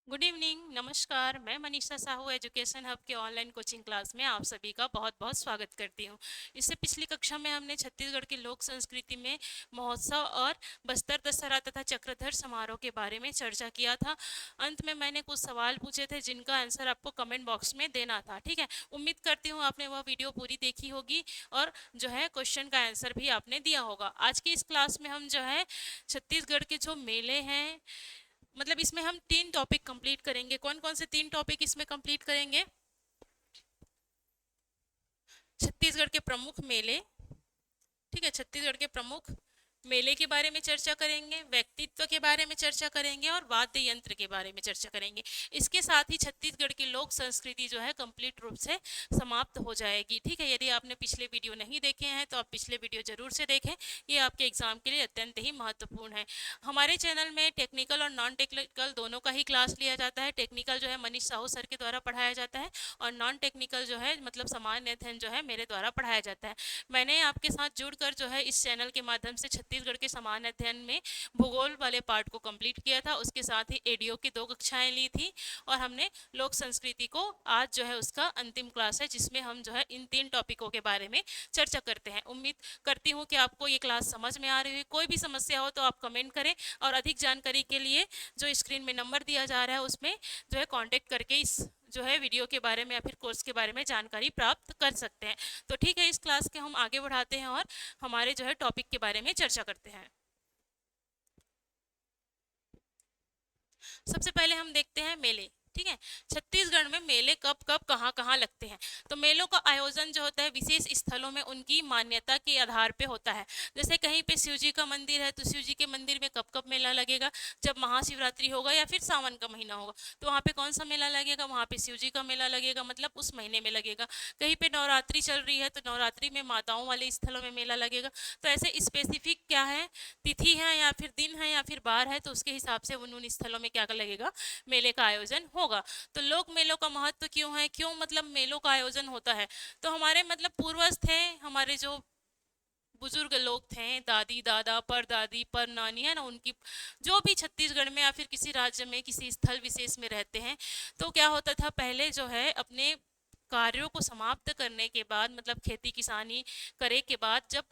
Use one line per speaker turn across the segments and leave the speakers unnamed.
Good evening, नमस्कार। मैं Manisha Sahu education hub के ऑनलाइन कोचिंग क्लास में आप सभी का बहुत बहुत स्वागत करती हूँ। इससे पिछली कक्षा में हमने छत्तीसगढ़ की लोक संस्कृति में महोत्सव और बस्तर दशहरा तथा चक्रधर समारोह के बारे में चर्चा किया था। अंत में मैंने कुछ सवाल पूछे थे जिनका आंसर आपको कमेंट बॉक्स में देना था। ठीक है, उम्मीद करती हूँ आपने वह वीडियो पूरी देखी होगी और जो है क्वेश्चन का आंसर भी आपने दिया होगा। आज की इस क्लास में हम जो है छत्तीसगढ़ के जो मेले हैं, मतलब इसमें हम 3 टॉपिक कंप्लीट करेंगे। कौन कौन से 3 टॉपिक इसमें कंप्लीट करेंगे? छत्तीसगढ़ के प्रमुख मेले। ठीक है, छत्तीसगढ़ के प्रमुख मेले के बारे में चर्चा करेंगे, व्यक्तित्व के बारे में चर्चा करेंगे और वाद्य यंत्र के बारे में चर्चा करेंगे। इसके साथ ही छत्तीसगढ़ की लोक संस्कृति जो है कंप्लीट रूप से समाप्त हो जाएगी। ठीक है, यदि आपने पिछले वीडियो नहीं देखे हैं तो आप पिछले वीडियो जरूर से देखें, ये आपके एग्जाम के लिए अत्यंत ही महत्वपूर्ण है। हमारे चैनल में टेक्निकल और नॉन टेक्निकल दोनों का ही क्लास लिया जाता है। टेक्निकल जो है मनीष साहू सर के द्वारा पढ़ाया जाता है और नॉन टेक्निकल जो है मतलब सामान्य अध्ययन जो है मेरे द्वारा पढ़ाया जाता है। मैंने आपके साथ जुड़कर जो है इस चैनल के माध्यम से छत्तीसगढ़ के सामान्य अध्ययन में भूगोल वाले पार्ट को कंप्लीट किया था। उसके साथ ही एडीओ की 2 कक्षाएं ली थी और हमने लोक संस्कृति को आज जो है उसका अंतिम क्लास है जिसमें हम जो है इन 3 टॉपिकों के बारे में चर्चा करते हैं। उम्मीद करती हूँ कि आपको ये क्लास समझ में आ रही है। कोई भी समस्या हो तो आप कमेंट करें और अधिक जानकारी के लिए जो स्क्रीन में नंबर दिया जा रहा है उसमें जो है कांटेक्ट करके इस जो है वीडियो के बारे में या फिर कोर्स के बारे में जानकारी प्राप्त कर सकते हैं। तो ठीक है, इस क्लास के हम आगे बढ़ाते हैं और हमारे जो है टॉपिक के बारे में चर्चा करते हैं। सबसे पहले हम देखते हैं मेले। ठीक है, छत्तीसगढ़ में मेले कब कब कहाँ कहाँ लगते हैं। तो मेलों का आयोजन जो होता है विशेष स्थलों में उनकी मान्यता के आधार पे होता है। जैसे कहीं पे शिव जी का मंदिर है तो शिव जी के मंदिर में कब कब मेला लगेगा, जब महाशिवरात्रि होगा या फिर सावन का महीना होगा तो वहाँ पे कौन सा मेला लगेगा, वहाँ पे शिव जी का मेला लगेगा, मतलब उस महीने में लगेगा। कहीं पे नवरात्रि चल रही है तो नवरात्रि में माताओं वाले स्थलों में मेला लगेगा। तो ऐसे स्पेसिफिक क्या है, तिथि है या फिर दिन है या फिर बार है, तो उसके हिसाब से उन स्थलों में क्या लगेगा, मेले का आयोजन होगा। तो लोक मेलों का महत्व क्यों है, क्यों मतलब मेलों का आयोजन होता है? तो हमारे मतलब पूर्वज थे, हमारे जो बुजुर्ग लोग थे, दादी दादा परदादी पर नानी है ना, उनकी जो भी छत्तीसगढ़ में या फिर किसी राज्य में किसी स्थल विशेष में रहते हैं, तो क्या होता था पहले जो है अपने कार्यों को समाप्त करने के बाद, मतलब खेती किसानी करे के बाद जब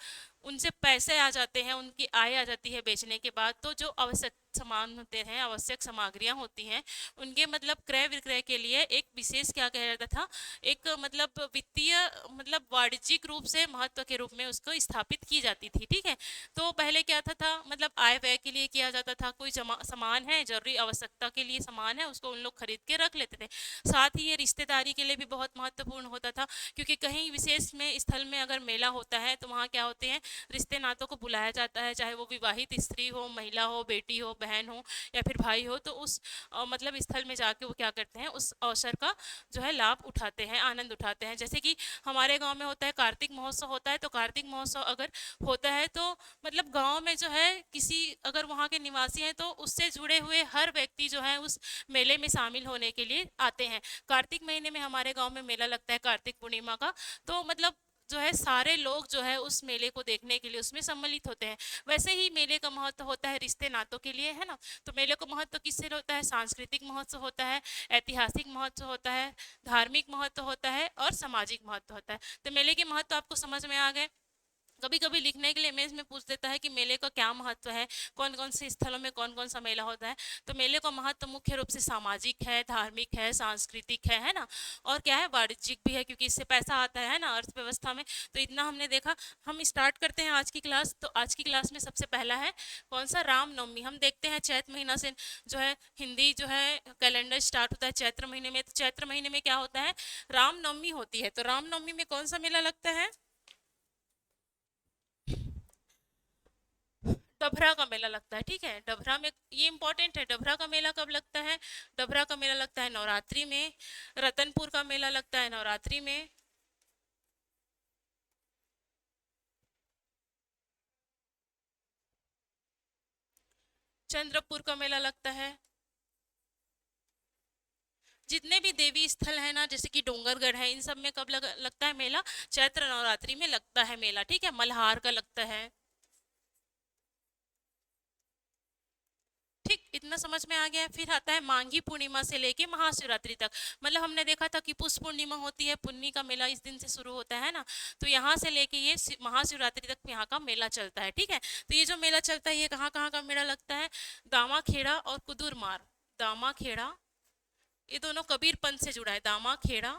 उनसे पैसे आ जाते हैं, उनकी आय आ जाती है बेचने के बाद, तो जो आवश्यक सामान होते हैं, आवश्यक सामग्रियां होती हैं, उनके मतलब क्रय विक्रय के लिए एक विशेष क्या कहा जाता था, एक मतलब वित्तीय मतलब वाणिज्यिक रूप से महत्व के रूप में उसको स्थापित की जाती थी। ठीक है, तो पहले क्या था मतलब आय व्यय के लिए किया जाता था, कोई सामान है जरूरी आवश्यकता के लिए सामान है उसको उन लोग खरीद के रख लेते थे। साथ ही ये रिश्तेदारी के लिए भी बहुत महत्वपूर्ण होता था, क्योंकि कहीं विशेष में स्थल में अगर मेला होता है तो वहाँ क्या होते हैं, रिश्ते नातों को बुलाया जाता है, चाहे वो विवाहित स्त्री हो, महिला हो, बेटी हो, बहन हो या फिर भाई हो, तो उस मतलब स्थल में जाके वो क्या करते हैं, उस अवसर का जो है लाभ उठाते हैं, आनंद उठाते हैं। जैसे कि हमारे गांव में होता है कार्तिक महोत्सव होता है, तो कार्तिक महोत्सव अगर होता है तो मतलब गांव में जो है किसी अगर वहाँ के निवासी हैं तो उससे जुड़े हुए हर व्यक्ति जो है उस मेले में शामिल होने के लिए आते हैं। कार्तिक महीने में हमारे गांव में मेला लगता है कार्तिक पूर्णिमा का, तो मतलब जो है सारे लोग जो है उस मेले को देखने के लिए उसमें सम्मिलित होते हैं। वैसे ही मेले का महत्व होता है रिश्ते नातों के लिए, है ना। तो मेले का महत्व किससे होता है, सांस्कृतिक महत्व होता है, ऐतिहासिक महत्व होता है, धार्मिक महत्व होता है और सामाजिक महत्व होता है। तो मेले के महत्व आपको समझ में आ गए। कभी कभी लिखने के लिए इमेज में पूछ देता है कि मेले का क्या महत्व है, कौन कौन से स्थलों में कौन कौन सा मेला होता है। तो मेले का महत्व मुख्य रूप से सामाजिक है, धार्मिक है, सांस्कृतिक है ना, और क्या है, वाणिज्यिक भी है, क्योंकि इससे पैसा आता है ना अर्थव्यवस्था में। तो इतना हमने देखा। हम स्टार्ट करते हैं आज की क्लास। तो आज की क्लास में सबसे पहला है कौन सा, रामनवमी। हम देखते हैं चैत्र महीना से जो है हिंदी जो है कैलेंडर स्टार्ट होता है चैत्र महीने में। तो चैत्र महीने में क्या होता है, रामनवमी होती है। तो रामनवमी में कौन सा मेला लगता है, डभरा का मेला लगता है। ठीक है, डभरा में ये इंपॉर्टेंट है, डभरा का मेला कब लगता है, डभरा का मेला लगता है नवरात्रि में। रतनपुर का मेला लगता है नवरात्रि में। चंद्रपुर का मेला लगता है। जितने भी देवी स्थल है ना, जैसे कि डोंगरगढ़ है, इन सब में कब लगता है मेला, चैत्र नवरात्रि में लगता है मेला। ठीक है, मल्हार का लगता है। ठीक, इतना समझ में आ गया। फिर आता है माघी पूर्णिमा से लेके महाशिवरात्रि तक। मतलब हमने देखा था कि पुष्य पूर्णिमा होती है, पुन्नी का मेला इस दिन से शुरू होता है ना, तो यहाँ से लेके ये महाशिवरात्रि तक यहाँ का मेला चलता है। ठीक है, तो ये जो मेला चलता है ये कहाँ कहाँ का मेला लगता है? दामाखेड़ा और कुदुरमार। दामाखेड़ा, ये दोनों कबीर पंथ से जुड़ा है, दामाखेड़ा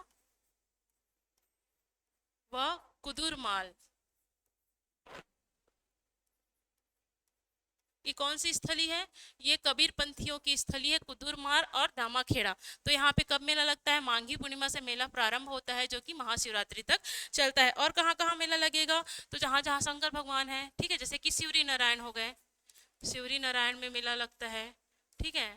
व कुदुरमाल। ये कौन सी स्थली है? ये कबीर पंथियों की स्थली है, कुदुरमार और दामाखेड़ा। तो यहाँ पे कब मेला लगता है? माघी पूर्णिमा से मेला प्रारंभ होता है, जो कि महाशिवरात्रि तक चलता है। और कहाँ कहाँ मेला लगेगा? तो जहाँ जहाँ शंकर भगवान है, ठीक है, जैसे कि शिवरी नारायण हो गए, शिवरी नारायण में मेला लगता है। ठीक है,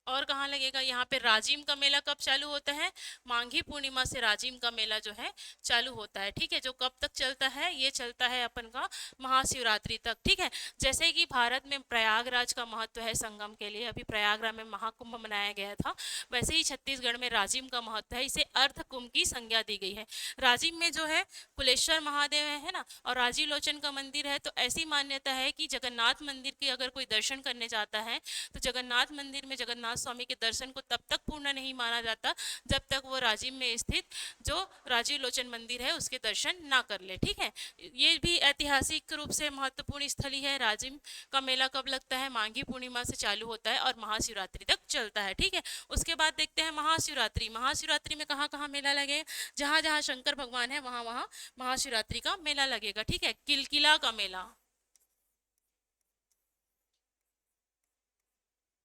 और कहाँ लगेगा? यहाँ पे राजिम का मेला कब चालू होता है? माघी पूर्णिमा से राजिम का मेला जो है चालू होता है। ठीक है, जो कब तक चलता है? ये चलता है अपन का महाशिवरात्रि तक। ठीक है, जैसे कि भारत में प्रयागराज का महत्व है संगम के लिए, अभी प्रयागराज में महाकुंभ मनाया गया था, वैसे ही छत्तीसगढ़ में राजिम का महत्व है, इसे अर्ध कुंभ की संज्ञा दी गई है। राजिम में जो है कुलेश्वर महादेव है ना, और राजीव लोचन का मंदिर है। तो ऐसी मान्यता है कि जगन्नाथ मंदिर की अगर कोई दर्शन करने जाता है तो जगन्नाथ मंदिर में जगन्नाथ स्वामी के दर्शन को तब तक पूर्ण नहीं माना जाता जब तक वो राजिम में स्थित जो राजीव लोचन मंदिर है उसके दर्शन ना कर ले। ठीक है, ये भी ऐतिहासिक रूप से महत्वपूर्ण स्थली है। राजिम का मेला कब लगता है? माघी पूर्णिमा से चालू होता है और महाशिवरात्रि तक चलता है। ठीक है, उसके बाद देखते हैं महाशिवरात्रि। महाशिवरात्रि में कहाँ कहाँ मेला लगे? जहाँ जहाँ शंकर भगवान है वहाँ वहाँ महाशिवरात्रि का मेला लगेगा। ठीक है, किलकिला का मेला,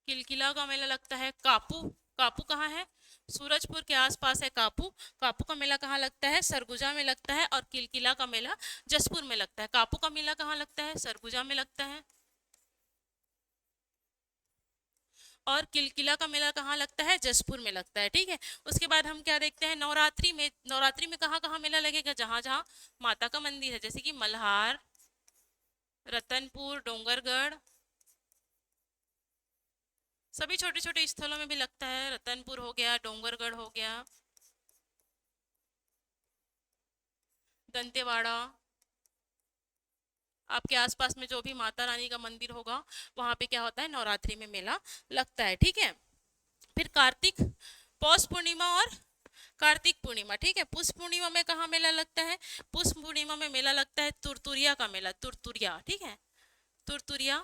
किलकिला का मेला लगता है। कापू, कापू कहाँ है? सूरजपुर के आसपास है कापू। कापू का मेला कहाँ लगता है? सरगुजा में लगता है। और किलकिला का मेला जसपुर में लगता है। कापू का मेला कहाँ लगता है? सरगुजा में लगता है। और किलकिला का मेला कहाँ लगता है? जसपुर में लगता है। ठीक है, उसके बाद हम क्या देखते हैं? नवरात्रि में, नवरात्रि में कहाँ कहाँ मेला लगेगा? जहाँ जहाँ माता का मंदिर है, जैसे कि मल्हार, रतनपुर, डोंगरगढ़, सभी छोटे छोटे स्थलों में भी लगता है। रतनपुर हो गया, डोंगरगढ़ हो गया, दंतेवाड़ा, आपके आसपास में जो भी माता रानी का मंदिर होगा वहां पे क्या होता है? नवरात्रि में मेला लगता है। ठीक है, फिर कार्तिक, पौष पूर्णिमा और कार्तिक पूर्णिमा। ठीक है, पुष्य पूर्णिमा में कहाँ मेला लगता है? पुष्य पूर्णिमा में मेला लगता है तुरतुरिया का मेला, तुरतुरिया। ठीक है, तुरतुरिया,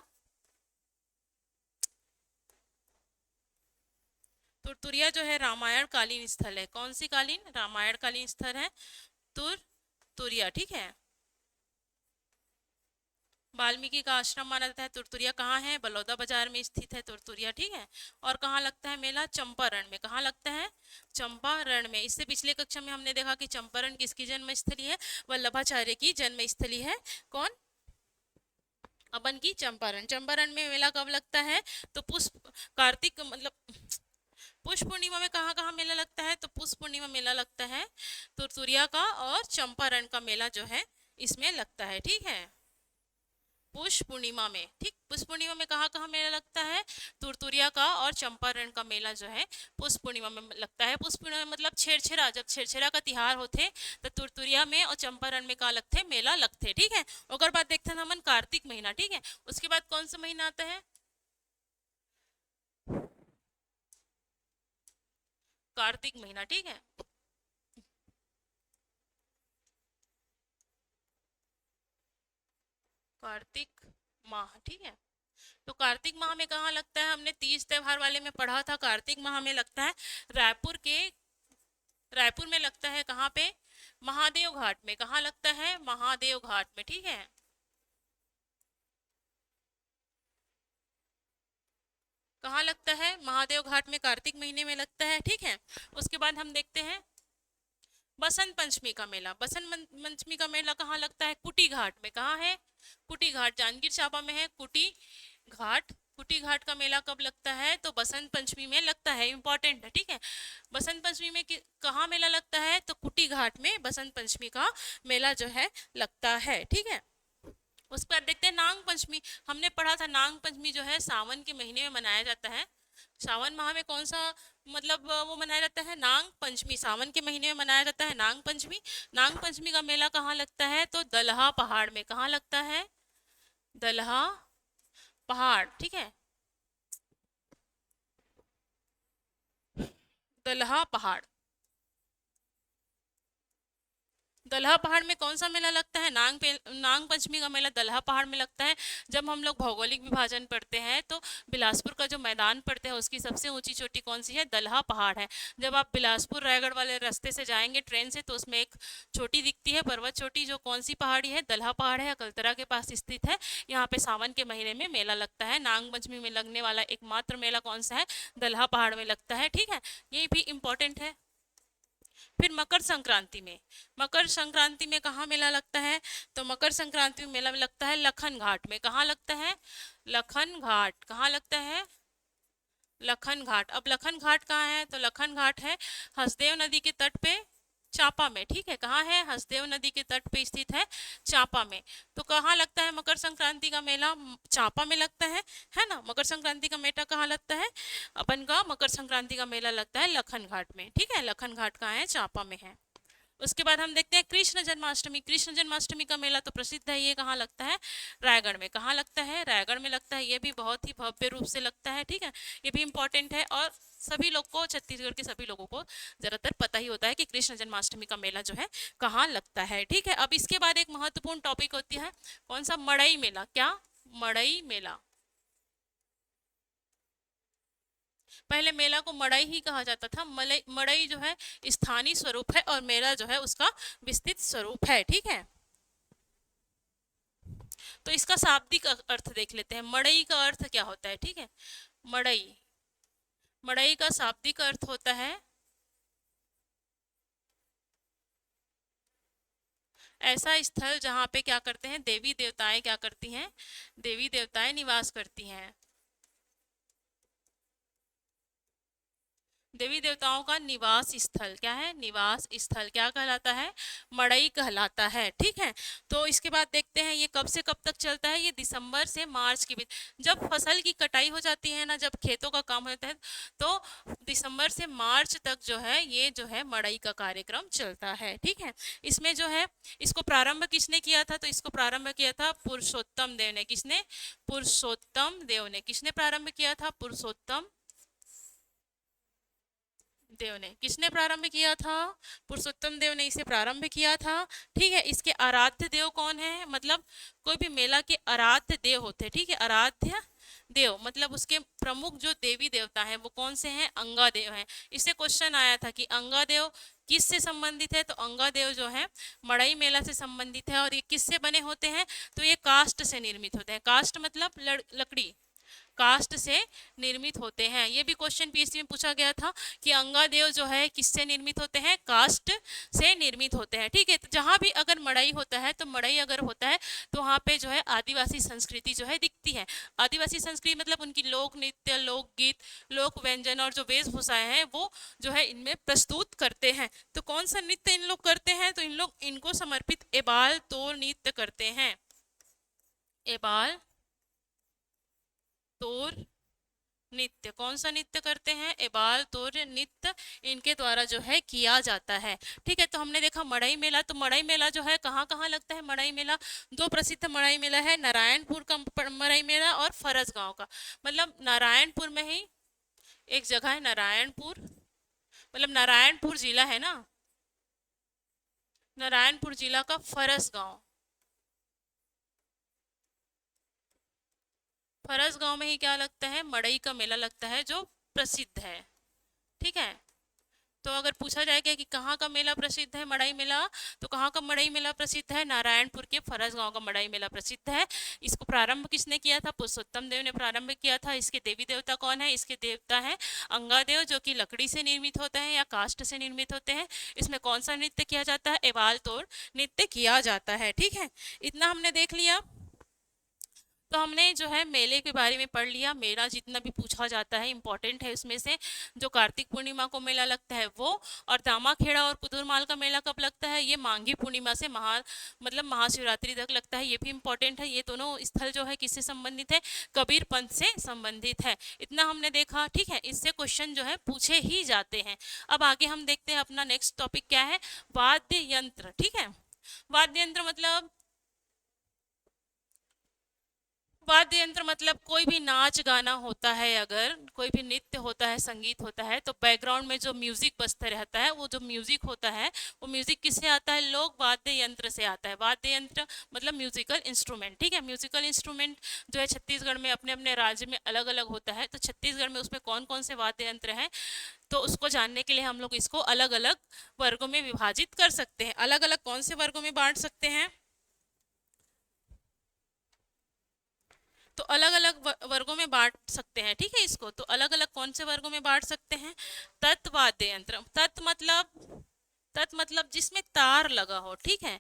तुरतुरिया जो है रामायण कालीन स्थल है। कौन सी कालीन? रामायण कालीन स्थल है तुरतुरिया। ठीक है, वाल्मीकि का आश्रम माना जाता है। तुरतुरिया कहाँ है? बलौदा बाजार में स्थित है तुरतुरिया। ठीक है, और कहाँ लगता है मेला? चंपारण में। कहाँ लगता है? चंपारण में। इससे पिछले कक्षा में हमने देखा कि चंपारण किसकी जन्म स्थली है? वल्लभाचार्य की जन्म स्थली है। कौन? अपन की चंपारण। चंपारण में मेला कब लगता है? तो पुष्प कार्तिक मतलब पुष्य पूर्णिमा में कहाँ कहाँ मेला लगता है? तो पुष्य पूर्णिमा मेला लगता है तुरतुरिया का, और चंपारण का मेला जो है इसमें लगता है। ठीक है, पुष्य पूर्णिमा में। ठीक, पुष्य पूर्णिमा में कहाँ कहाँ मेला लगता है? तुरतुरिया का और चंपारण का मेला जो है पुष्य पूर्णिमा में लगता है। पुष्य पूर्णिमा में मतलब छेरछेरा, जब छेरछेरा का तिहार होते तो तुरतुरिया में और चंपारण में का लगते मेला लगते। ठीक है, और बाद देखते हैं हमन कार्तिक महीना। ठीक है, उसके बाद कौन सा महीना आता है? कार्तिक महीना। ठीक है, कार्तिक माह। ठीक है, तो कार्तिक माह में कहाँ लगता है? हमने तीज त्योहार वाले में पढ़ा था, कार्तिक माह में लगता है रायपुर के, रायपुर में लगता है। कहाँ पे? महादेव घाट में। कहाँ लगता है? महादेव घाट में। ठीक है, कहाँ लगता है? महादेव घाट में, कार्तिक महीने में लगता है। ठीक है, उसके बाद हम देखते हैं बसंत पंचमी का मेला। पंचमी का मेला कहाँ लगता है? कुटी घाट में। कहाँ है? कुटी घाट, जांजगीर चांपा में है कुटी घाट। कुटी घाट का मेला कब लगता है? तो बसंत पंचमी में लगता है। इंपॉर्टेंट है। ठीक है, बसंत पंचमी में कहाँ मेला लगता है? तो कुटी घाट में बसंत पंचमी का मेला जो है लगता है। ठीक है, उसके बाद देखते हैं नाग पंचमी। हमने पढ़ा था नाग पंचमी जो है सावन के महीने में मनाया जाता है। सावन माह में कौन सा मतलब वो मनाया जाता है? नाग पंचमी, सावन के महीने में मनाया जाता है नाग पंचमी। नाग पंचमी का मेला कहाँ लगता है? तो दलहा पहाड़ में। कहाँ लगता है? दलहा पहाड़, ठीक है, दलहा पहाड़। दलहा पहाड़ में कौन सा मेला लगता है? नाग पंचमी का मेला दलहा पहाड़ में लगता है। जब हम लोग भौगोलिक विभाजन पढ़ते हैं तो बिलासपुर का जो मैदान पड़ते हैं उसकी सबसे ऊंची चोटी कौन सी है? दलहा पहाड़ है। जब आप बिलासपुर रायगढ़ वाले रास्ते से जाएंगे ट्रेन से तो उसमें एक चोटी दिखती है, पर्वत चोटी, जो कौन सी पहाड़ी है? दलहा पहाड़ है, अकलतरा के पास स्थित है। यहाँ पे सावन के महीने में मेला लगता है। नाग पंचमी में लगने वाला एकमात्र मेला कौन सा है? दलहा पहाड़ में लगता है, ठीक है, ये भी इंपॉर्टेंट है। फिर मकर संक्रांति में, मकर संक्रांति में कहाँ मेला लगता है? तो मकर संक्रांति में मेला लगता है लखन घाट में। कहाँ लगता है? लखन घाट। कहाँ लगता है? लखन घाट। अब लखन घाट कहाँ है? तो लखन घाट है हसदेव नदी के तट पे, चांपा में, ठीक है। कहाँ है? हसदेव नदी के तट पे स्थित है, चांपा में। तो कहाँ लगता है मकर संक्रांति का मेला? चांपा में लगता है ना। मकर संक्रांति का मेला कहाँ लगता है? अपन का मकर संक्रांति का मेला लगता है लखन घाट में, ठीक है। लखन घाट कहाँ है? चांपा में है। उसके बाद हम देखते हैं कृष्ण जन्माष्टमी। कृष्ण जन्माष्टमी का मेला तो प्रसिद्ध है, ये कहाँ लगता है? रायगढ़ में। कहाँ लगता है? रायगढ़ में लगता है। ये भी बहुत ही भव्य रूप से लगता है, ठीक है, ये भी इंपॉर्टेंट है। और सभी लोग को, छत्तीसगढ़ के सभी लोगों को ज्यादातर पता ही होता है कि कृष्ण जन्माष्टमी का मेला जो है कहाँ लगता है, ठीक है। अब इसके बाद एक महत्वपूर्ण टॉपिक होती है, कौन सा? मड़ई मेला। क्या? मड़ई मेला। पहले मेला को मड़ई ही कहा जाता था। मड़ई जो है स्थानीय स्वरूप है और मेला जो है उसका विस्तृत स्वरूप है, ठीक है। तो इसका शाब्दिक अर्थ देख लेते हैं। मड़ई का अर्थ क्या होता है, ठीक है। मड़ई, मड़ई का शाब्दिक अर्थ होता है ऐसा स्थल जहाँ पे क्या करते हैं? देवी देवताएं क्या करती हैं? देवी देवताएं निवास करती हैं। देवी देवताओं का निवास स्थल क्या है? निवास स्थल क्या कहलाता है? मड़ई कहलाता है, ठीक है। तो इसके बाद देखते हैं ये कब से कब तक चलता है। ये दिसंबर से मार्च के बीच, जब फसल की कटाई हो जाती है ना, जब खेतों का काम होता है, तो दिसंबर से मार्च तक जो है ये जो है मड़ई का कार्यक्रम चलता है, ठीक है। इसमें जो है इसको प्रारंभ किसने किया था? तो इसको प्रारंभ किया था पुरुषोत्तम देव ने। किसने? पुरुषोत्तम देव ने। किसने प्रारंभ किया था? पुरुषोत्तम देव ने। किसने प्रारंभ किया था? पुरुषोत्तम देव ने इसे प्रारंभ किया था, ठीक है। इसके आराध्य देव कौन है? मतलब कोई भी मेला के आराध्य देव होते हैं, ठीक है। आराध्य देव मतलब उसके प्रमुख जो देवी देवता हैं वो कौन से हैं? अंगा देव हैं। इससे क्वेश्चन आया था कि अंगा देव किस से संबंधित है? तो अंगा देव जो है मड़ई मेला से संबंधित है। और ये किससे बने होते हैं? तो ये काष्ठ से निर्मित होते हैं। काष्ठ मतलब लकड़ी, कास्ट से निर्मित होते हैं। ये भी क्वेश्चन पीएससी में पूछा गया था कि अंगादेव जो है किससे निर्मित होते हैं? कास्ट से निर्मित होते हैं, ठीक है। तो जहाँ भी अगर मड़ई होता है, तो मड़ई अगर होता है तो वहाँ पे जो है आदिवासी संस्कृति जो है दिखती है। आदिवासी संस्कृति मतलब उनकी लोक नृत्य, लोकगीत, लोक व्यंजन और जो वेशभूषाएं हैं वो जो है इनमें प्रस्तुत करते हैं। तो कौन सा नृत्य इन लोग करते हैं? तो इन लोग इनको समर्पित एबाल तोर नृत्य करते हैं। एबाल तोर नृत्य, कौन सा नृत्य करते हैं? एबाल तोर नृत्य इनके द्वारा जो है किया जाता है, ठीक है। तो हमने देखा मड़ई मेला। तो मड़ई मेला जो है कहाँ कहाँ लगता है? मड़ई मेला दो प्रसिद्ध मड़ई मेला है, नारायणपुर का मड़ई मेला और फरस गांव का। मतलब नारायणपुर में ही एक जगह है नारायणपुर, मतलब नारायणपुर जिला है ना, नारायणपुर जिला का फरस गांव, फरस गांव में ही क्या लगता है? मड़ई का मेला लगता है जो प्रसिद्ध है, ठीक है। तो अगर पूछा जाएगा कि कहाँ का मेला प्रसिद्ध है मड़ई मेला, तो कहाँ का मड़ई मेला प्रसिद्ध है? नारायणपुर के फरस गांव का मड़ई मेला प्रसिद्ध है। इसको प्रारंभ किसने किया था? पुरुषोत्तम देव ने प्रारंभ किया था। इसके देवी देवता कौन है? इसके देवता है अंगादेव, जो कि लकड़ी से निर्मित होते हैं या काष्ठ से निर्मित होते हैं। इसमें कौन सा नृत्य किया जाता है? एवाल तोड़ नृत्य किया जाता है, ठीक है। इतना हमने देख लिया। तो हमने जो है मेले के बारे में पढ़ लिया। मेला जितना भी पूछा जाता है इंपॉर्टेंट है। उसमें से जो कार्तिक पूर्णिमा को मेला लगता है वो, और दामाखेड़ा और कुदुरमाल का मेला कब लगता है? ये मांगी पूर्णिमा से मतलब महाशिवरात्रि तक लगता है। ये भी इंपॉर्टेंट है। ये दोनों स्थल जो है किससे संबंधित है? कबीर पंथ से संबंधित है। इतना हमने देखा, ठीक है। इससे क्वेश्चन जो है पूछे ही जाते हैं। अब आगे हम देखते हैं अपना नेक्स्ट टॉपिक क्या है? वाद्य यंत्र, ठीक है। वाद्य यंत्र मतलब वाद्य यंत्र मतलब कोई भी नाच गाना होता है, अगर कोई भी नृत्य होता है, संगीत होता है, तो बैकग्राउंड में जो म्यूजिक बजता रहता है, वो जो म्यूजिक होता है वो म्यूजिक किससे आता है? लोक वाद्य यंत्र से आता है। वाद्य यंत्र मतलब म्यूजिकल इंस्ट्रूमेंट, ठीक है। म्यूजिकल इंस्ट्रूमेंट जो है छत्तीसगढ़ में अपने अपने राज्य में अलग अलग होता है। तो छत्तीसगढ़ में उसमें कौन कौन से वाद्य यंत्र हैं, तो उसको जानने के लिए हम लोग इसको अलग अलग वर्गों में विभाजित कर सकते हैं। अलग अलग कौन से वर्गों में बांट सकते हैं? तो अलग अलग वर्गों में बांट सकते हैं, ठीक है। इसको तो अलग अलग कौन से वर्गों में बांट सकते हैं? तत् वाद्य यंत्र। तत् मतलब जिसमें तार लगा हो, ठीक है।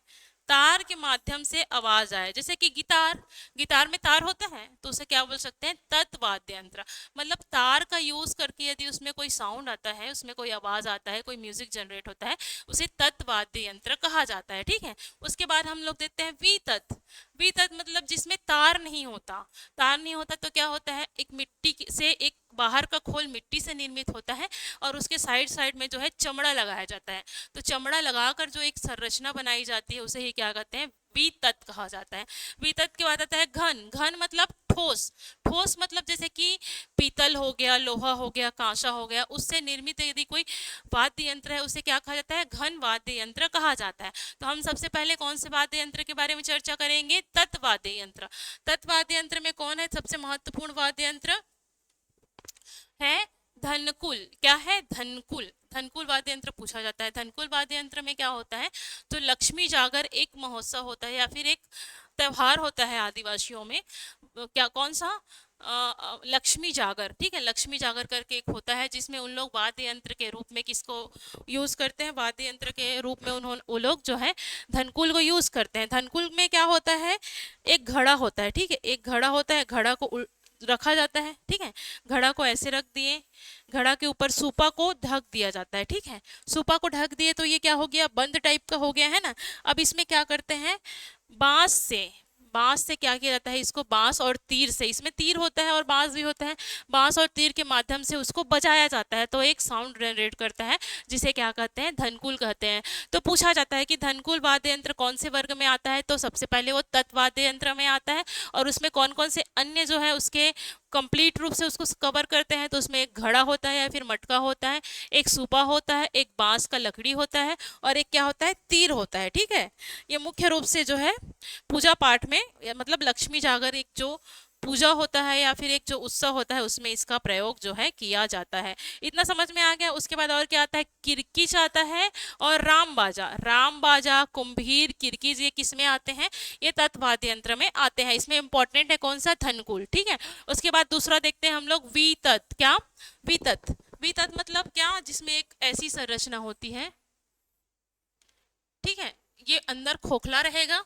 तार के माध्यम से आवाज आए, जैसे कि गिटार, गिटार में तार होता है तो उसे क्या बोल सकते हैं? तत् वाद्य यंत्र। मतलब तार का यूज करके यदि उसमें कोई साउंड आता है, उसमें कोई आवाज आता है, कोई म्यूजिक जनरेट होता है, उसे तत् वाद्य यंत्र कहा जाता है, ठीक है। उसके बाद हम लोग देखते हैं वितत। वितत मतलब जिसमें तार नहीं होता। तार नहीं होता तो क्या होता है? एक से एक बाहर का खोल मिट्टी से निर्मित होता है और उसके साइड साइड में जो है चमड़ा लगाया जाता है। तो चमड़ा लगाकर जो एक संरचना बनाई जाती है उसे ही क्या कहते हैं? वितत कहा जाता है। वितत के बाद आता है घन। घन मतलब ठोस। ठोस मतलब जैसे कि पीतल हो गया, लोहा हो गया, कांसा हो गया, उससे निर्मित यदि कोई वाद्य यंत्र है उसे क्या कहा जाता है? घन वाद्य यंत्र कहा जाता है। तो हम सबसे पहले कौन से वाद्य यंत्र के बारे में चर्चा करेंगे? तत् वाद्य यंत्र। तत् वाद्य यंत्र में कौन है सबसे महत्वपूर्ण वाद्य यंत्र? है धनकुल। क्या है? धनकुल। धनकुल वाद्य यंत्र पूछा जाता है। धनकुल वाद्य यंत्र में क्या होता है? तो लक्ष्मी जागर एक महोत्सव होता है या फिर एक त्योहार होता है आदिवासियों में, क्या कौन सा? लक्ष्मी जागर, ठीक है। लक्ष्मी जागर करके एक होता है जिसमें उन लोग वाद्य यंत्र के रूप में किसको यूज करते हैं? वाद्य यंत्र के रूप में उन्होंने वो लोग जो है धनकुल को यूज करते हैं। धनकुल में क्या होता है? एक घड़ा होता है, ठीक है। एक घड़ा होता है, घड़ा को रखा जाता है, ठीक है। घड़ा को ऐसे रख दिए, घड़ा के ऊपर सूपा को ढक दिया जाता है, ठीक है। सूपा को ढक दिए तो ये क्या हो गया? बंद टाइप का हो गया है ना। अब इसमें क्या करते हैं? बांस से क्या किया जाता है? इसको बांस और तीर से, इसमें तीर होता है और बांस भी होता है, बांस और तीर के माध्यम से उसको बजाया जाता है तो एक साउंड जनरेट करता है, जिसे क्या कहते हैं? धनकुल कहते हैं। तो पूछा जाता है कि धनकुल वाद्य यंत्र कौन से वर्ग में आता है? तो सबसे पहले वो तत् वाद्य यंत्र में आता है। और उसमें कौन कौन से अन्य जो है उसके कंप्लीट रूप से उसको कवर करते हैं, तो उसमें एक घड़ा होता है या फिर मटका होता है, एक सूपा होता है, एक बांस का लकड़ी होता है और एक क्या होता है? तीर होता है, ठीक है। ये मुख्य रूप से जो है पूजा पाठ में मतलब लक्ष्मी जागर एक जो पूजा होता है या फिर एक जो उत्सव होता है उसमें इसका प्रयोग जो है किया जाता है। इतना समझ में आ गया। उसके बाद और क्या आता है? किरकिच आता है और राम बाजा। राम बाजा, कुंभीर, किरकिच ये किस में आते हैं? ये तत् वाद्य यंत्र में आते हैं। इसमें इंपॉर्टेंट है कौन सा? धनकुल, ठीक है। उसके बाद दूसरा देखते हैं हम लोग वितत। क्या? वितत। वितत मतलब क्या? जिसमें एक ऐसी संरचना होती है, ठीक है। ये अंदर खोखला रहेगा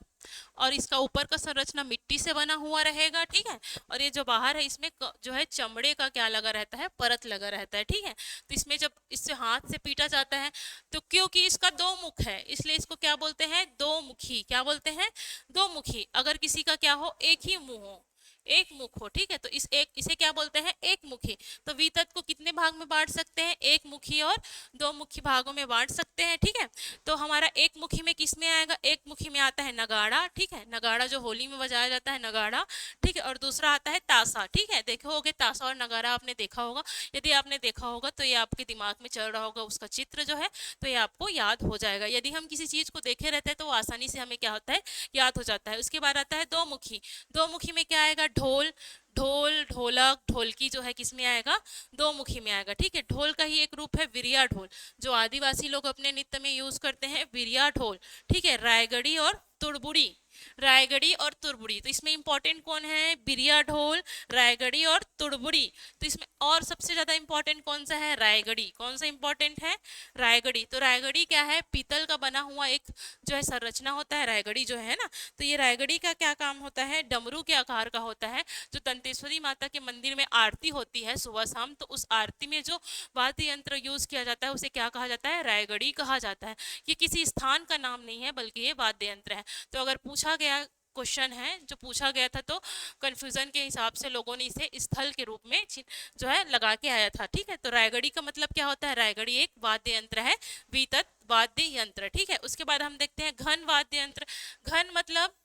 और इसका ऊपर का संरचना मिट्टी से बना हुआ रहेगा, ठीक है। और ये जो बाहर है इसमें जो है चमड़े का क्या लगा रहता है? परत लगा रहता है, ठीक है। तो इसमें जब इससे हाथ से पीटा जाता है तो क्योंकि इसका दो मुख है इसलिए इसको क्या बोलते हैं? दो मुखी। क्या बोलते हैं? दो मुखी। अगर किसी का क्या हो? एक ही मुंह हो, एक मुख हो, ठीक है, तो इसे क्या बोलते हैं? एक मुखी। तो वितत को कितने भाग में बांट सकते हैं? एक मुखी और दो मुखी भागों में बांट सकते हैं, ठीक है। तो हमारा एक मुखी में किस में आएगा? एक मुखी में आता है नगाड़ा, ठीक है। नगाड़ा जो होली में बजाया जाता है, नगाड़ा, ठीक है। और दूसरा आता है ताशा, ठीक है। देखे होगे ताशा और नगाड़ा आपने देखा होगा। यदि आपने देखा होगा तो ये आपके दिमाग में चल रहा होगा उसका चित्र जो है, तो ये आपको याद हो जाएगा। यदि हम किसी चीज को देखे रहते हैं तो आसानी से हमें क्या होता है? याद हो जाता है। उसके बाद आता है दो मुखी। दो मुखी में क्या आएगा? ढोल, ढोल, ढोलक, ढोलकी जो है किस में आएगा? दो मुखी में आएगा, ठीक है। ढोल का ही एक रूप है विरिया ढोल, जो आदिवासी लोग अपने नृत्य में यूज करते हैं, विरिया ढोल, ठीक है। रायगढ़ी और तुड़बुड़ी, रायगढ़ी और तुड़बुड़ी। तो इसमें इंपॉर्टेंट कौन है? बिरिया ढोल, रायगढ़ी और तुड़बुड़ी। तो इसमें और सबसे ज्यादा इंपॉर्टेंट कौन सा है? रायगढ़ी। कौन सा इंपॉर्टेंट है? रायगढ़ी। तो रायगढ़ी क्या है? पीतल का बना हुआ एक जो है संरचना होता है रायगढ़ी जो है ना। तो ये रायगढ़ी का क्या काम होता है? डमरू के आकार का होता है। जो दंतेश्वरी माता के मंदिर में आरती होती है सुबह शाम, तो उस आरती में जो वाद्य यंत्र यूज किया जाता है उसे क्या कहा जाता है? रायगढ़ी कहा जाता है। ये किसी स्थान का नाम नहीं है बल्कि ये वाद्य यंत्र है। तो अगर पूछा गया क्वेश्चन है जो पूछा गया था तो कंफ्यूजन के हिसाब से लोगों ने इसे स्थल के रूप में जो है लगा के आया था, ठीक है। तो रायगढ़ी का मतलब क्या होता है? रायगढ़ी एक वाद्य यंत्र है, वितत वाद्य यंत्र, ठीक है। उसके बाद हम देखते हैं घन वाद्य यंत्र। घन मतलब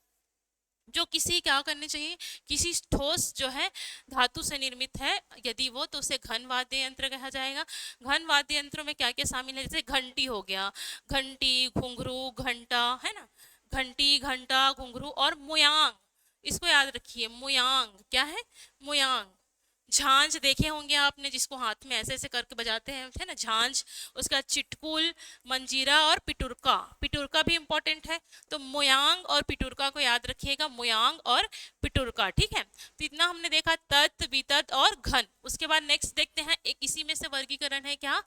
जो किसी क्या करने चाहिए, किसी ठोस जो है धातु से निर्मित है यदि वो, तो उसे घन वाद्य यंत्र कहा जाएगा। घन वाद्य यंत्रों में क्या क्या शामिल है, जैसे घंटी हो गया, घंटी, घुंघरू, घंटा, है ना, घंटी, घंटा, घुंघरू और मुयांग। इसको याद रखिए, मुयांग क्या है, मुयांग। झांझ देखे होंगे आपने, जिसको हाथ में ऐसे ऐसे करके बजाते हैं, है ना, झांझ। उसका बाद चिटकुल, मंजीरा और पिटुरका। पिटुरका भी इंपॉर्टेंट है, तो मुयांग और पिटुरका को याद रखिएगा, मुयांग और पिटुरका, ठीक है। तो इतना हमने देखा तत्, वितत और घन। उसके बाद नेक्स्ट देखते हैं, एक इसी में से वर्गीकरण है क्या,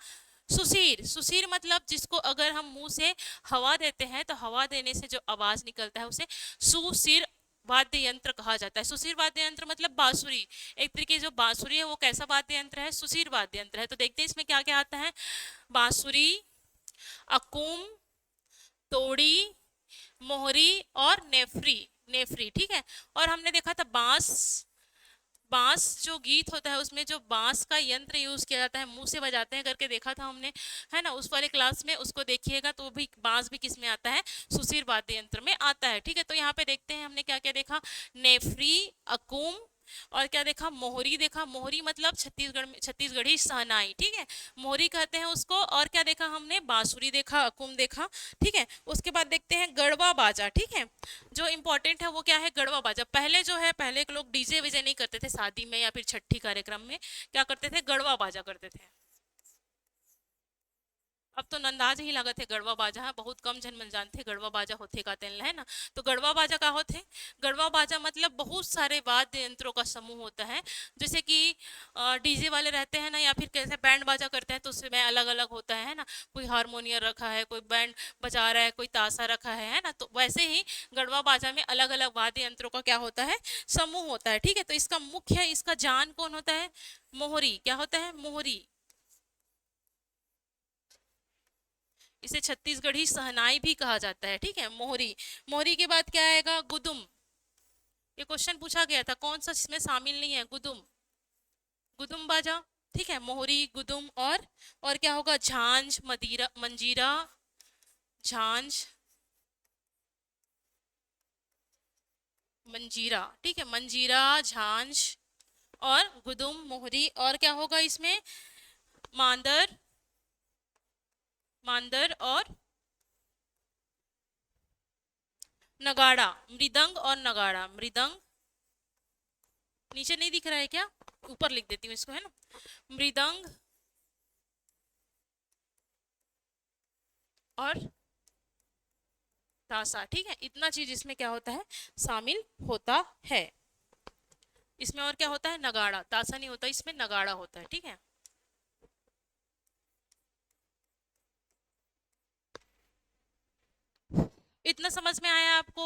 सुसीर। सुसीर मतलब जिसको अगर हम मुंह से हवा देते हैं तो हवा देने से जो आवाज निकलता है उसे सुसीर वाद्य यंत्र कहा जाता है। सुसीर वाद्य यंत्र मतलब बांसुरी, एक तरीके जो बांसुरी है वो कैसा वाद्य यंत्र है, सुसीर वाद्य यंत्र है। तो देखते हैं इसमें क्या क्या आता है, बांसुरी, अकुम, तोड़ी, मोहरी और नेफ्री। नेफ्री, ठीक है। और हमने देखा था बांस। बांस जो गीत होता है उसमें जो बांस का यंत्र यूज किया जाता है, मुंह से बजाते हैं करके देखा था हमने, है ना, उस वाले क्लास में, उसको देखिएगा तो भी बांस भी किस में आता है, सुसीर वाद्य यंत्र में आता है, ठीक है। तो यहाँ पे देखते हैं हमने क्या क्या देखा, नेफ्री, अकुम, और क्या देखा, मोहरी देखा। मोहरी मतलब छत्तीसगढ़ में छत्तीसगढ़ी शहनाई, ठीक है, मोहरी कहते हैं उसको। और क्या देखा हमने, बांसुरी देखा, अकुम देखा, ठीक है। उसके बाद देखते हैं गढ़वा बाजा, ठीक है। जो इम्पोर्टेंट है वो क्या है, गढ़वा बाजा। पहले जो है, पहले के लोग डीजे विजे नहीं करते थे शादी में या फिर छठी कार्यक्रम में, क्या करते थे, गढ़वा बाजा करते थे। अब तो नंदाज ही लागत है गढ़वा बाजा है, बहुत कम जन मन जानते गढ़वा बाजा होते का तेल, है ना। तो गढ़वा बाजा का होते, गढ़वा बाजा मतलब बहुत सारे वाद्य यंत्रों का समूह होता है। जैसे कि डीजे वाले रहते हैं ना, या फिर कैसे बैंड बाजा करते हैं तो उसमें अलग अलग होता है ना, कोई हारमोनियम रखा है, कोई बैंड बजा रहा है, कोई ताशा रखा है ना। तो वैसे ही गढ़वा बाजा में अलग अलग वाद्य यंत्रों का क्या होता है, समूह होता है, ठीक है। तो इसका मुख्य, इसका जान कौन होता है, मोहरी। क्या होता है, मोहरी। इसे छत्तीसगढ़ी सहनाई भी कहा जाता है, ठीक है, मोहरी। मोहरी के बाद क्या आएगा, गुदुम। ये क्वेश्चन पूछा गया था, कौन सा इसमें शामिल नहीं है, गुदुम। गुदुम बाजा, ठीक है, मोहरी, गुदुम और क्या होगा, झांझ, मदीरा, मंजीरा, झांझ, मंजीरा, ठीक है, मंजीरा, झांझ और गुदुम, मोहरी, और क्या होगा इसमें, मांदर, मांदर और नगाड़ा। मृदंग और नगाड़ा, मृदंग, नीचे नहीं दिख रहा है क्या, ऊपर लिख देती हूँ इसको, है ना, मृदंग और ताशा, ठीक है। इतना चीज इसमें क्या होता है, शामिल होता है। इसमें और क्या होता है, नगाड़ा। ताशा नहीं होता इसमें, नगाड़ा होता है, ठीक है। इतना समझ में आया आपको,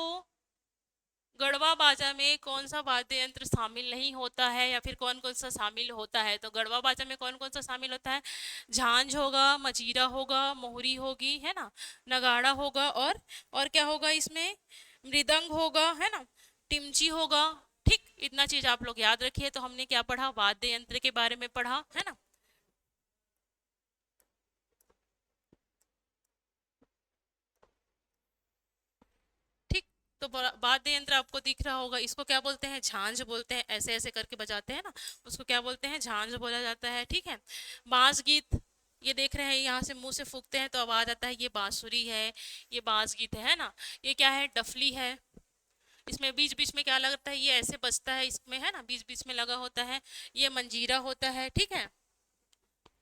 गढ़वा बाजा में कौन सा वाद्य यंत्र शामिल नहीं होता है या फिर कौन कौन सा शामिल होता है। तो गढ़वा बाजा में कौन कौन सा शामिल होता है, झांझ होगा, मजीरा होगा, मोहरी होगी, है ना, नगाड़ा होगा और क्या होगा इसमें, मृदंग होगा, है ना, टिमची होगा, ठीक। इतना चीज आप लोग याद रखिए। तो हमने क्या पढ़ा, वाद्य यंत्र के बारे में पढ़ा, है ना। ठीक। तो वाद्य यंत्र आपको दिख रहा होगा, इसको क्या बोलते हैं, झांझ बोलते हैं, ऐसे ऐसे करके बजाते हैं ना, उसको क्या बोलते हैं, झांझ बोला जाता है, ठीक है। बांस गीत, ये देख रहे हैं, यहाँ से मुंह से फूकते हैं तो आवाज आता है, ये बांसुरी है, ये बांस गीत है ना। ये क्या है, डफली है, इसमें बीच बीच में क्या लगता है, ये ऐसे बजता है इसमें, है ना, बीच बीच में लगा होता है। ये मंजीरा होता है, ठीक है।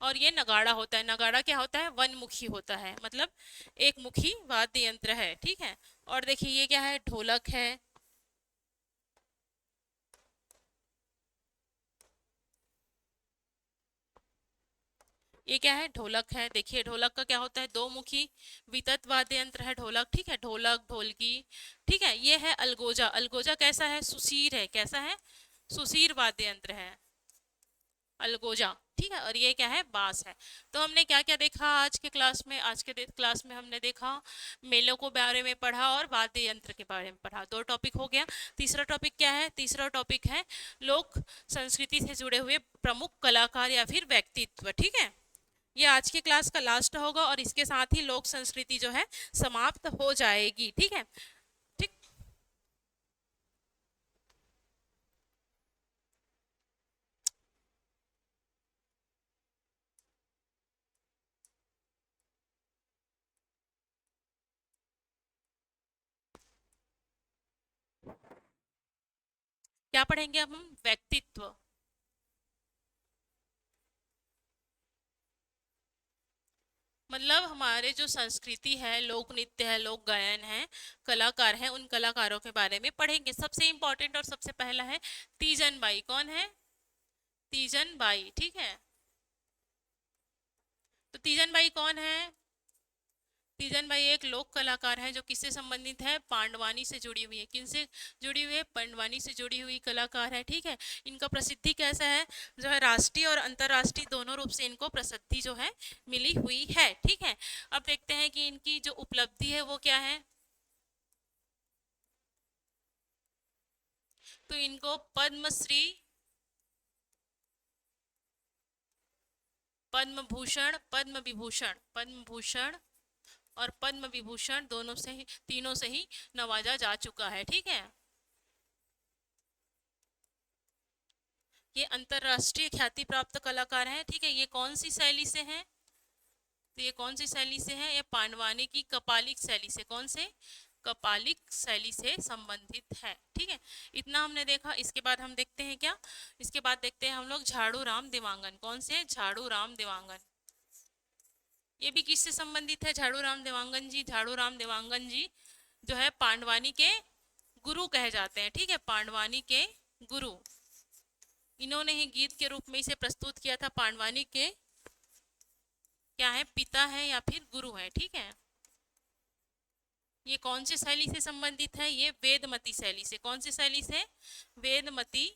और ये नगाड़ा होता है। नगाड़ा क्या होता है, वन मुखी होता है, मतलब एक मुखी वाद्य यंत्र है, ठीक है। और देखिए ये क्या है, ढोलक है, ये क्या है, ढोलक है। देखिए ढोलक का क्या होता है, दो मुखी वितत वाद्य यंत्र है ढोलक, ठीक है, ढोलक, ढोलकी, ठीक है। ये है अलगोजा। अलगोजा कैसा है, सुसीर है, कैसा है, सुसीर वाद्य यंत्र है अलगोजा, ठीक है। और ये क्या है, बांस है। तो हमने क्या क्या देखा आज के क्लास में, आज के क्लास में हमने देखा मेलों को बारे में पढ़ा और वाद्य यंत्र के बारे में पढ़ा, दो टॉपिक हो गया। तीसरा टॉपिक क्या है, तीसरा टॉपिक है लोक संस्कृति से जुड़े हुए प्रमुख कलाकार या फिर व्यक्तित्व, ठीक है। ये आज की क्लास का लास्ट होगा और इसके साथ ही लोक संस्कृति जो है समाप्त हो जाएगी, ठीक है। ठीक। क्या पढ़ेंगे अब हम? व्यक्तित्व। मतलब हमारे जो संस्कृति है, लोक नृत्य है, लोक गायन है, कलाकार हैं, उन कलाकारों के बारे में पढ़ेंगे। सबसे इंपॉर्टेंट और सबसे पहला है तीजन बाई। कौन है? तीजन बाई, ठीक है। तो तीजन बाई कौन है? तीजन बाई एक लोक कलाकार है जो किससे संबंधित है? पांडवानी से जुड़ी हुई है। किनसे जुड़ी हुई है? पांडवानी से जुड़ी हुई कलाकार है, ठीक है। इनका प्रसिद्धि कैसा है? जो है राष्ट्रीय और अंतर्राष्ट्रीय दोनों रूप से इनको प्रसिद्धि जो है मिली हुई है, ठीक है। अब देखते हैं कि इनकी जो उपलब्धि है वो क्या है। तो इनको पद्मश्री, पद्म भूषण, पद्म विभूषण, पद्म भूषण और पद्म विभूषण दोनों से ही, तीनों से ही नवाजा जा चुका है, ठीक है। ये अंतरराष्ट्रीय ख्याति प्राप्त कलाकार हैं, ठीक है। ये कौन सी शैली से हैं? तो ये कौन सी शैली से है? ये पांडवानी की कपालिक शैली से। कौन से? कपालिक शैली से संबंधित है, ठीक है। इतना हमने देखा। इसके बाद हम देखते हैं क्या? इसके बाद देखते हैं हम लोग झाड़ू राम देवांगन। कौन से? झाड़ू राम देवांगन। ये भी किससे संबंधित है? झाड़ू राम देवांगन जी। झाड़ू राम देवांगन जी जो है पांडवानी के गुरु कहे जाते हैं, ठीक है। पांडवानी के गुरु। इन्होंने ही गीत के रूप में इसे प्रस्तुत किया था। पांडवानी के क्या है? पिता है या फिर गुरु है, ठीक है। ये कौन सी शैली से संबंधित है? ये वेदमती शैली से। कौन सी शैली से? वेदमती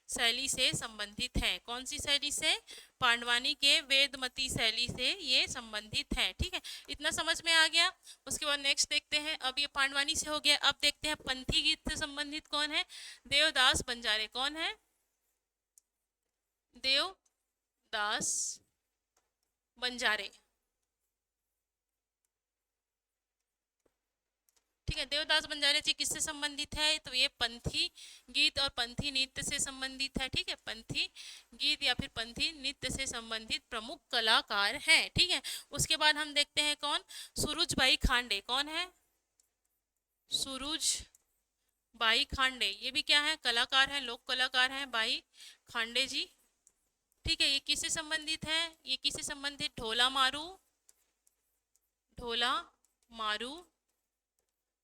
शैली से संबंधित है। कौन सी शैली से? पांडवानी के वेदमती शैली से ये संबंधित है, ठीक है। इतना समझ में आ गया। उसके बाद नेक्स्ट देखते हैं। अब ये पांडवानी से हो गया। अब देखते हैं पंथी गीत से संबंधित कौन है। देवदास बंजारे। कौन है? देवदास बंजारे, ठीक है। देवदास बंजारे जी किससे संबंधित है? तो ये पंथी गीत और पंथी नृत्य से संबंधित है, ठीक है। पंथी गीत या फिर पंथी नृत्य से संबंधित प्रमुख कलाकार हैं, ठीक है। उसके बाद हम देखते हैं कौन? सुरुज बाई खांडे। कौन है? सुरुज बाई खांडे। ये भी क्या है? कलाकार है, लोक कलाकार हैं, बाई खांडे जी, ठीक है। ये किससे संबंधित है? ये किससे संबंधित? ढोला मारू, ढोला मारू।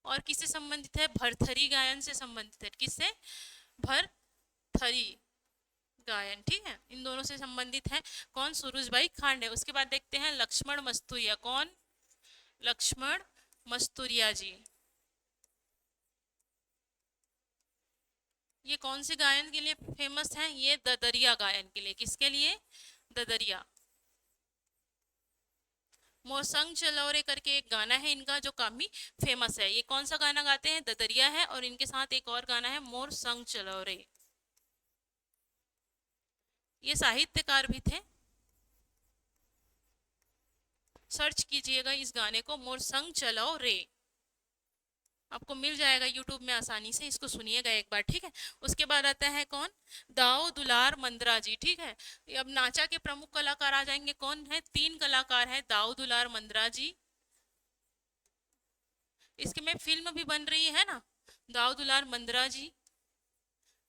और किससे संबंधित है? भरथरी गायन से संबंधित है। किससे? भरथरी गायन, ठीक है। इन दोनों से संबंधित है कौन? सुरुजबाई खांडे। उसके बाद देखते हैं लक्ष्मण मस्तूरिया। कौन? लक्ष्मण मस्तूरिया जी। ये कौन से गायन के लिए फेमस है? ये ददरिया गायन के लिए। किसके लिए? ददरिया। मोसंग चलौरे करके एक गाना है इनका जो काफी फेमस है। ये कौन सा गाना गाते हैं? ददरिया है। और इनके साथ एक और गाना है मोर संग चलौरे। ये साहित्यकार भी थे। सर्च कीजिएगा इस गाने को, मोर संग चलो रे। आपको मिल जाएगा यूट्यूब में आसानी से। इसको सुनिएगा एक बार, ठीक है। उसके बाद आता है कौन? दाऊ दुलार मंद्रा जी, ठीक है। अब नाचा के प्रमुख कलाकार आ जाएंगे। कौन है? तीन कलाकार हैं। दाऊ दुलार मंद्रा जी, इसके में फिल्म भी बन रही है ना। दाऊ दुलार मंद्रा जी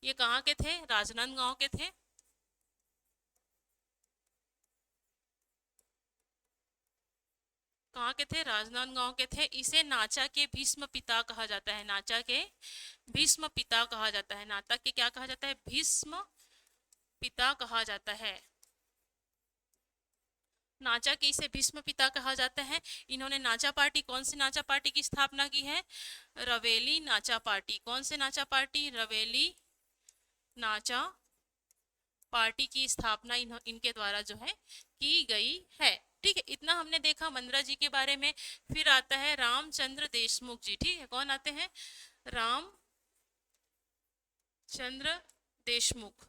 ये कहाँ के थे? राजनांदगांव के थे। कहाँ के थे? राजनांदगांव के थे। इसे नाचा के भीष्म पिता कहा जाता है। नाचा के भीष्म पिता कहा जाता है। नाटक के क्या कहा जाता है? भीष्म पिता कहा जाता है। नाचा के इसे भीष्म पिता कहा जाता है। इन्होंने नाचा पार्टी, कौन सी नाचा पार्टी की स्थापना की है? रवेली नाचा पार्टी। कौन से नाचा पार्टी? रवेली नाचा पार्टी की स्थापना इनके द्वारा जो है की गई है, ठीक है। इतना हमने देखा मंद्रा जी के बारे में। फिर आता है रामचंद्र देशमुख जी, ठीक है। कौन आते हैं? रामचंद्र देशमुख।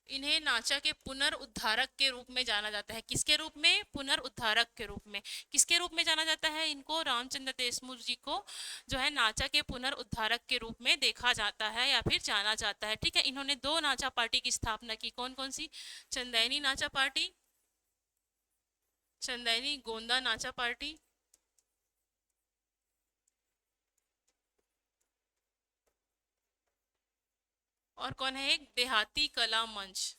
इन्हें नाचा के पुनर्उद्धारक के रूप में जाना जाता है। किसके रूप में? पुनर्उद्धारक के रूप में। किसके रूप में जाना जाता है इनको? रामचंद्र देशमुख जी को जो है नाचा के पुनर्उद्धारक के रूप में देखा जाता है या फिर जाना जाता है, ठीक है। इन्होंने दो नाचा पार्टी की स्थापना की। कौन कौन सी? चंदैनी नाचा पार्टी, चंदैनी गोंदा नाचा पार्टी, और कौन है एक देहाती कला मंच।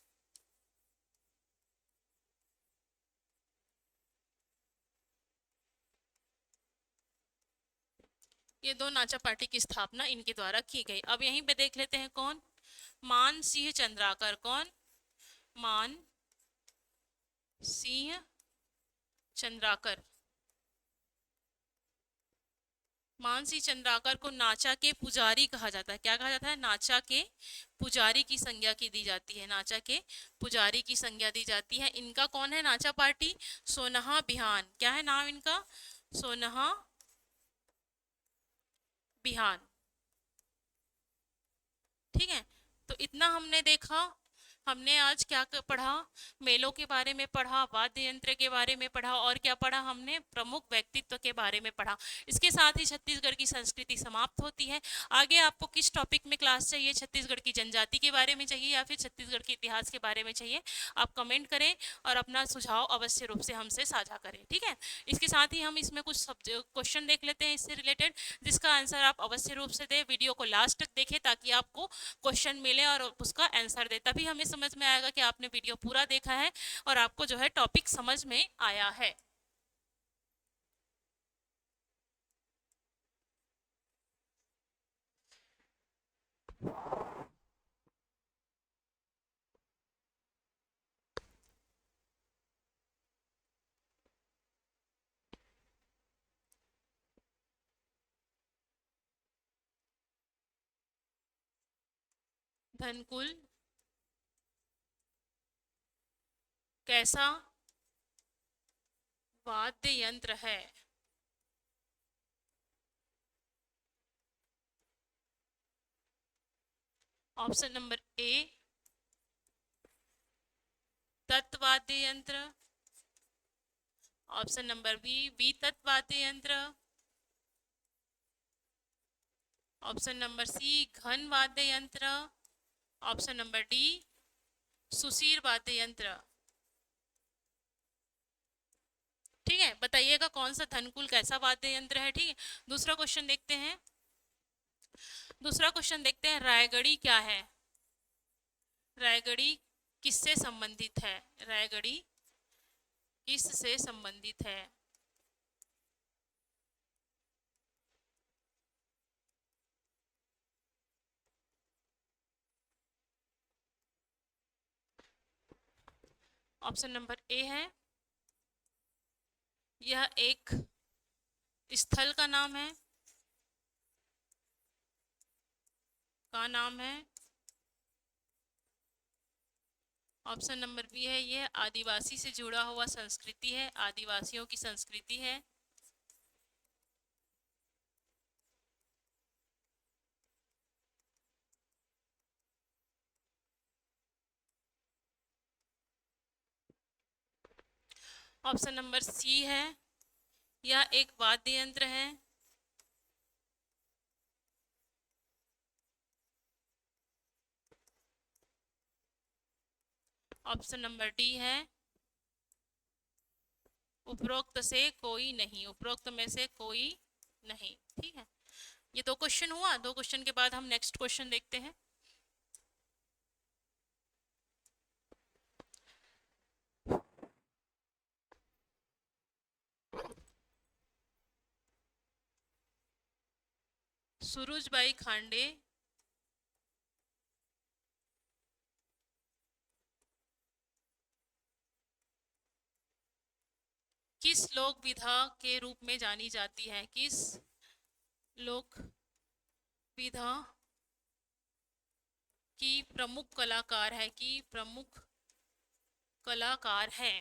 ये दो नाचा पार्टी की स्थापना इनके द्वारा की गई। अब यहीं पे देख लेते हैं कौन, मान सिंह चंद्राकर। कौन, मान सिंह चंद्राकर। मानसी चंद्राकर को नाचा के पुजारी कहा जाता है। क्या कहा जाता है, नाचा के पुजारी की संज्ञा की दी जाती है, नाचा के पुजारी की संज्ञा दी जाती है। इनका कौन है नाचा पार्टी, सोनहा बिहान। क्या है नाम इनका, सोनहा बिहान। ठीक है, तो इतना हमने देखा। हमने आज क्या पढ़ा, मेलों के बारे में पढ़ा, वाद्य यंत्र के बारे में पढ़ा, और क्या पढ़ा हमने, प्रमुख व्यक्तित्व के बारे में पढ़ा। इसके साथ ही छत्तीसगढ़ की संस्कृति समाप्त होती है। आगे आपको किस टॉपिक में क्लास चाहिए, छत्तीसगढ़ की जनजाति के बारे में चाहिए या फिर छत्तीसगढ़ के इतिहास के बारे में चाहिए, आप कमेंट करें और अपना सुझाव अवश्य रूप से हमसे साझा करें। ठीक है, इसके साथ ही हम इसमें कुछ क्वेश्चन देख लेते हैं इससे रिलेटेड, जिसका आंसर आप अवश्य रूप से दें। वीडियो को लास्ट तक देखें ताकि आपको क्वेश्चन मिले और उसका आंसर दे, तभी हमें समझ में आएगा कि आपने वीडियो पूरा देखा है और आपको जो है टॉपिक समझ में आया है। धनकुल कैसा वाद्य यंत्र है। ऑप्शन नंबर ए तत्वाद्य यंत्र, ऑप्शन नंबर बी वितत वाद्य यंत्र, ऑप्शन नंबर सी घन वाद्य यंत्र, ऑप्शन नंबर डी सुशीर वाद्य यंत्र। ठीक है, बताइएगा कौन सा धनकुल कैसा वाद्य यंत्र है। ठीक है, दूसरा क्वेश्चन देखते हैं। दूसरा क्वेश्चन देखते हैं, रायगढ़ी क्या है। रायगढ़ी किससे संबंधित है, रायगढ़ी किससे संबंधित है। ऑप्शन नंबर ए है, यह एक स्थल का नाम है, का नाम है। ऑप्शन नंबर बी है, यह आदिवासी से जुड़ा हुआ संस्कृति है, आदिवासियों की संस्कृति है। ऑप्शन नंबर सी है, यह एक वाद्य यंत्र है। ऑप्शन नंबर डी है, उपरोक्त से कोई नहीं, उपरोक्त में से कोई नहीं। ठीक है, ये दो क्वेश्चन हुआ। दो क्वेश्चन के बाद हम नेक्स्ट क्वेश्चन देखते हैं। सुरुजबाई खांडे किस लोक विधा के रूप में जानी जाती है, किस लोक विधा की प्रमुख कलाकार है, की प्रमुख कलाकार है।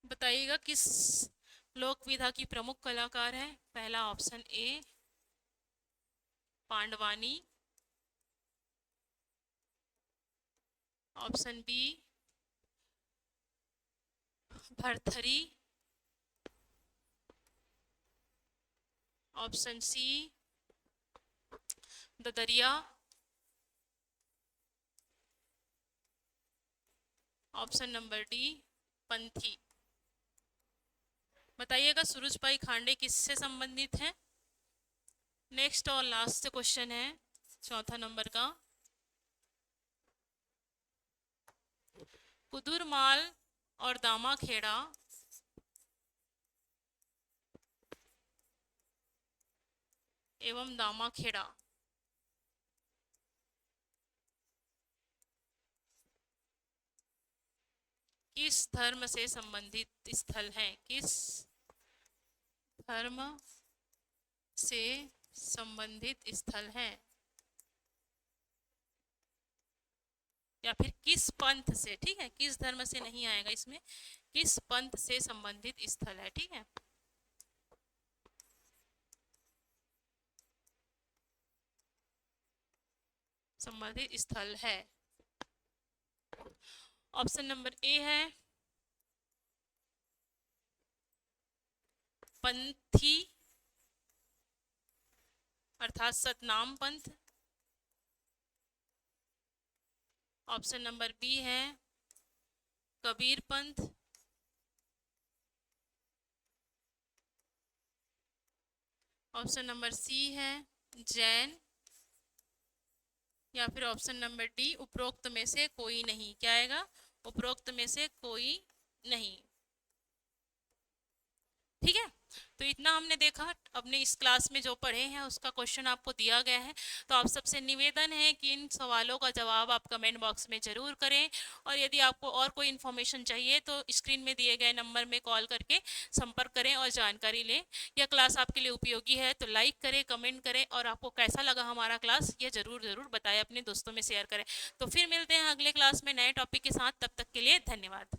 बताइएगा किस लोक विधा की प्रमुख कलाकार है। पहला option A Pandavani, option B Bharthari, option C Dadaria, option number D पंथी। बताइएगा सूरजभाई खांडे किससे संबंधित है। नेक्स्ट और लास्ट क्वेश्चन है चौथा नंबर का। कुदुरमाल और दामाखेड़ा एवं दामाखेड़ा किस धर्म से संबंधित स्थल हैं। किस धर्म से संबंधित स्थल हैं, या फिर किस पंथ से। ठीक है, किस धर्म से नहीं आएगा इसमें, किस पंथ से संबंधित स्थल है। ठीक है, संबंधित स्थल है। ऑप्शन नंबर ए है पंथी अर्थात सतनाम पंथ। ऑप्शन नंबर बी है Kabir Panth. Option number C है जैन, या फिर ऑप्शन नंबर डी उपरोक्त में से कोई नहीं। क्या आएगा, उपरोक्त में से कोई नहीं। ठीक है, तो इतना हमने देखा। अपने इस क्लास में जो पढ़े हैं उसका क्वेश्चन आपको दिया गया है। तो आप सबसे निवेदन है कि इन सवालों का जवाब आप कमेंट बॉक्स में ज़रूर करें, और यदि आपको और कोई इन्फॉर्मेशन चाहिए तो स्क्रीन में दिए गए नंबर में कॉल करके संपर्क करें और जानकारी लें। यह क्लास आपके लिए उपयोगी है तो लाइक करें, कमेंट करें, और आपको कैसा लगा हमारा क्लास ये ज़रूर बताएं, अपने दोस्तों में शेयर करें। तो फिर मिलते हैं अगले क्लास में नए टॉपिक के साथ। तब तक के लिए धन्यवाद।